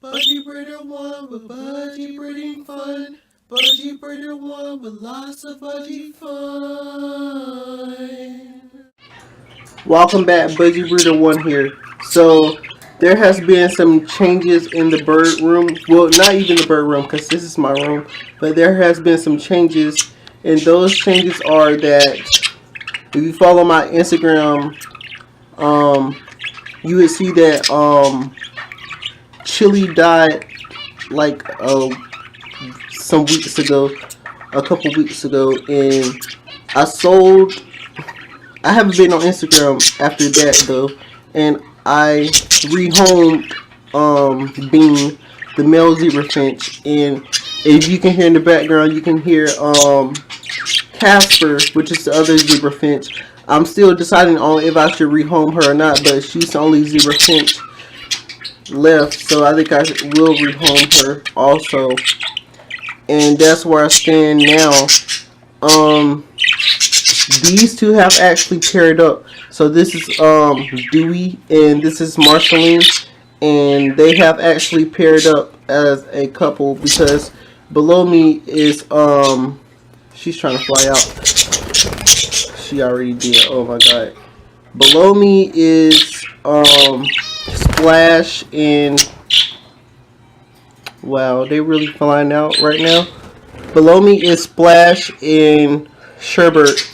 Budgie Breeder one with Budgie breeding fun. Budgie Breeder one with lots of Budgie fun. Welcome back, Budgie Breeder one here. So there has been some changes in the bird room. Well, not even the bird room because this is my room, but there has been some changes, and those changes are that if you follow my Instagram, you would see that Chili died like some weeks ago, a couple weeks ago, and I sold. I haven't been on Instagram after that though, and I rehomed Bean, the male zebra finch, and if you can hear in the background, you can hear Casper, which is the other zebra finch. I'm still deciding on if I should rehome her or not, but she's the only zebra finch left, so I think I will rehome her also, and that's where I stand now. These two have actually paired up. So this is Dewey and this is Marceline, and they have actually paired up as a couple because below me is she's trying to fly out. She already did. Oh my god. Below me is Splash and wow, they really flying out right now. Below me is Splash and Sherbert.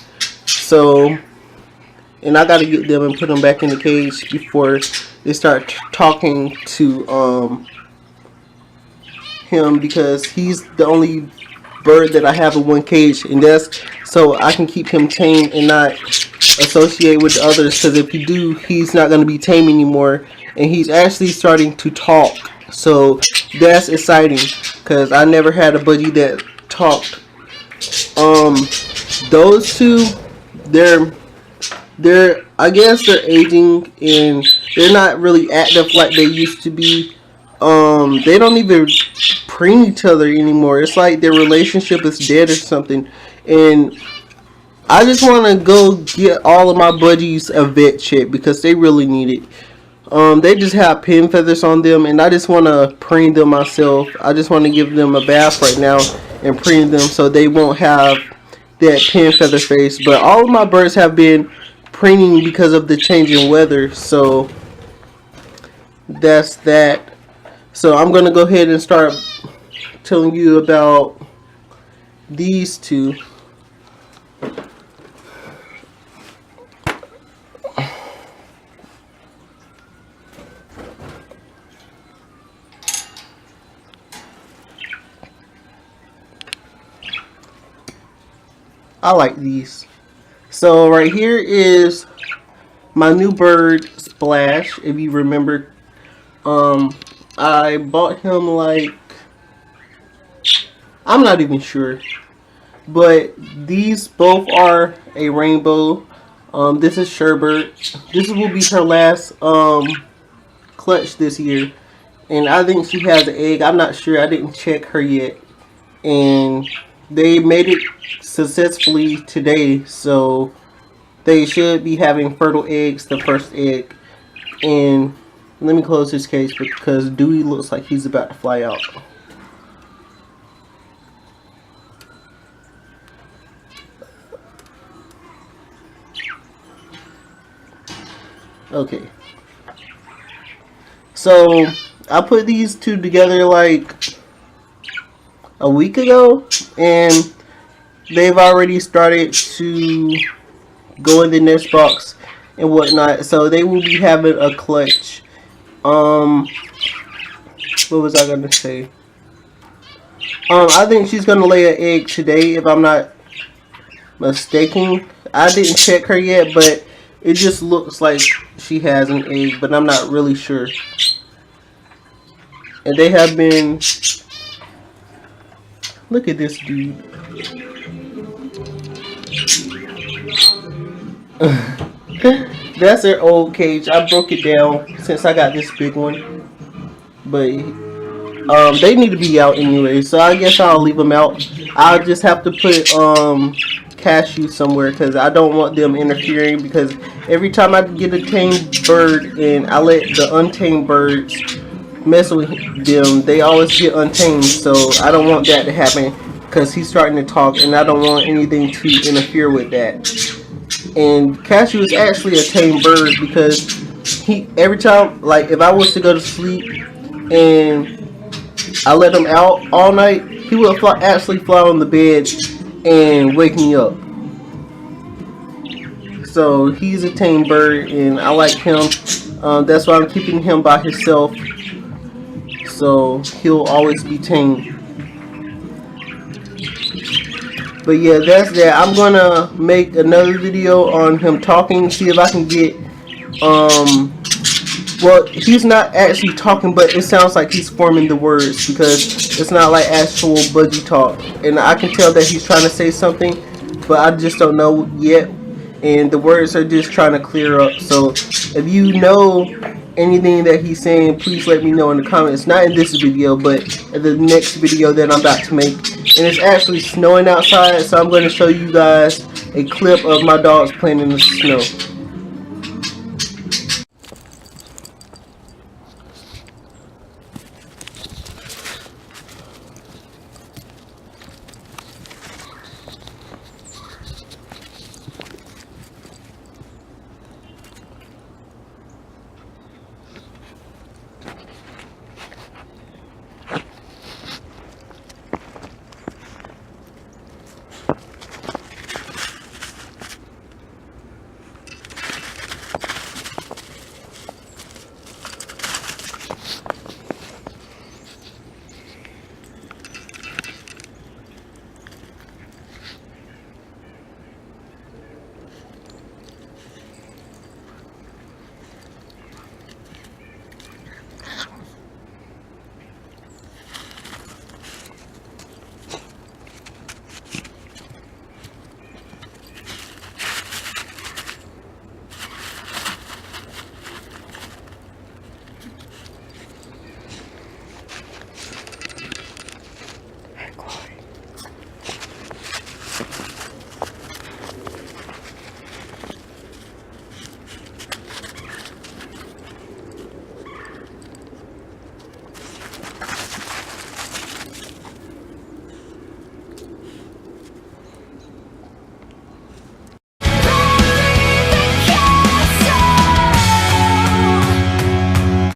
So, and I gotta get them and put them back in the cage before they start talking to him, because he's the only bird that I have in one cage, and that's so I can keep him tame and not associate with the others, because if you do, he's not going to be tame anymore, and he's actually starting to talk, so that's exciting because I never had a budgie that talked. Those two, they're I guess they're aging and they're not really active like they used to be. They don't even preen each other anymore. It's like their relationship is dead or something. And I just want to go get all of my budgies a vet check because they really need it. They just have pin feathers on them, and I just want to preen them myself. I just want to give them a bath right now and preen them so they won't have that pin feather face. But all of my birds have been preening because of the change in weather, so that's that. So I'm gonna go ahead and start telling you about these two. I like these. So right here is my new bird Splash. If you remember, I bought him like, I'm not even sure, but these both are a rainbow. This is Sherbert. This will be her last clutch this year, and I think she has an egg. I'm not sure. I didn't check her yet, and they made it successfully today, so they should be having fertile eggs, the first egg. And let me close this case because Dewey looks like he's about to fly out. Okay. So I put these two together like a week ago, and they've already started to go in the nest box and whatnot, so they will be having a clutch. What was I gonna say? I think she's gonna lay an egg today, if I'm not mistaken. I didn't check her yet, but it just looks like she has an egg, but I'm not really sure. And they have been. Look at this dude. That's their old cage. I broke it down since I got this big one, but they need to be out anyway, so I guess I'll leave them out. I'll just have to put cashew somewhere because I don't want them interfering, because every time I get a tamed bird and I let the untamed birds messing with them, they always get untamed. So I don't want that to happen because he's starting to talk, and I don't want anything to interfere with that. And Cashew is actually a tame bird because he every time, like if I was to go to sleep and I let him out all night, he will actually fly on the bed and wake me up. So he's a tame bird, and I like him. That's why I'm keeping him by himself. So he'll always be tame. But yeah, that's that. I'm gonna make another video on him talking. See if I can get well, he's not actually talking, but it sounds like he's forming the words because it's not like actual Budgie talk. And I can tell that he's trying to say something, but I just don't know yet. And the words are just trying to clear up. So if you know anything that he's saying, please let me know in the comments. Not in this video, but in the next video that I'm about to make. And it's actually snowing outside, so I'm going to show you guys a clip of my dogs playing in the snow.